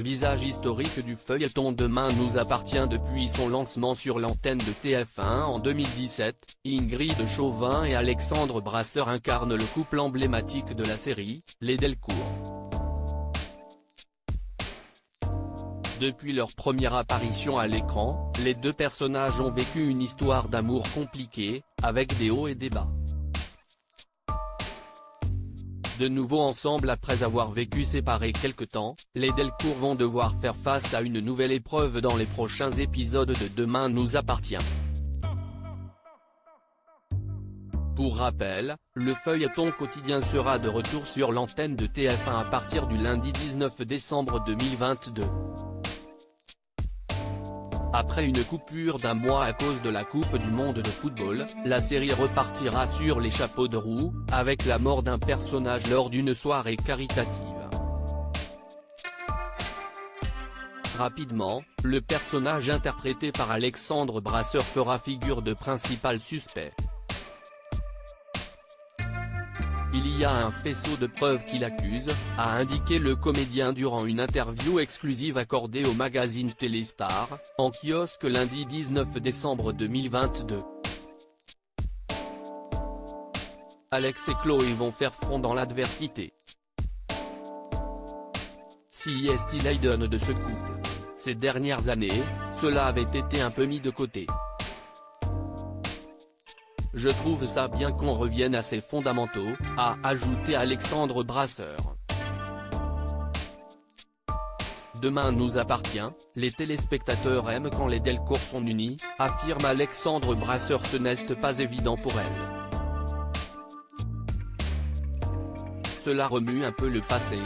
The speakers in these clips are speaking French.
visage historique du feuilleton Demain nous appartient depuis son lancement sur l'antenne de TF1 en 2017, Ingrid Chauvin et Alexandre Brasseur incarnent le couple emblématique de la série, les Delcourt. Depuis leur première apparition à l'écran, les deux personnages ont vécu une histoire d'amour compliquée, avec des hauts et des bas. De nouveau ensemble après avoir vécu séparés quelque temps, les Delcourt vont devoir faire face à une nouvelle épreuve dans les prochains épisodes de Demain nous appartient. Pour rappel, le feuilleton quotidien sera de retour sur l'antenne de TF1 à partir du lundi 19 décembre 2022. Après une coupure d'1 mois à cause de la Coupe du monde de football, la série repartira sur les chapeaux de roue, avec la mort d'un personnage lors d'une soirée caritative. Rapidement, le personnage interprété par Alexandre Brasseur fera figure de principal suspect. Il y a un faisceau de preuves qui l'accuse, a indiqué le comédien durant une interview exclusive accordée au magazine Téléstar, en kiosque lundi 19 décembre 2022. Alex et Chloé vont faire front dans l'adversité. Si est Leiden de ce couple. Ces dernières années, cela avait été un peu mis de côté. Je trouve ça bien qu'on revienne à ses fondamentaux, a ajouté Alexandre Brasseur. Demain nous appartient, les téléspectateurs aiment quand les Delcourt sont unis, affirme Alexandre Brasseur. Ce n'est pas évident pour elle. Cela remue un peu le passé.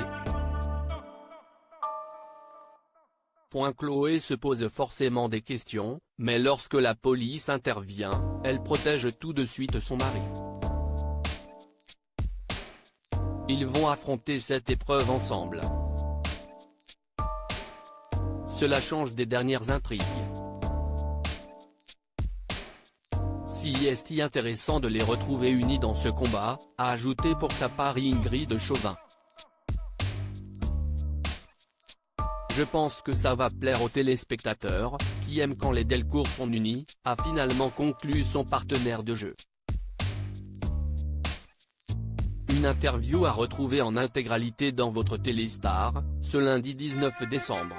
Chloé se pose forcément des questions, mais lorsque la police intervient, elle protège tout de suite son mari. Ils vont affronter cette épreuve ensemble. Cela change des dernières intrigues. Si est intéressant de les retrouver unis dans ce combat, a ajouté pour sa part Ingrid Chauvin. Je pense que ça va plaire aux téléspectateurs, qui aiment quand les Delcourt sont unis, a finalement conclu son partenaire de jeu. Une interview à retrouver en intégralité dans votre Téléstar, ce lundi 19 décembre.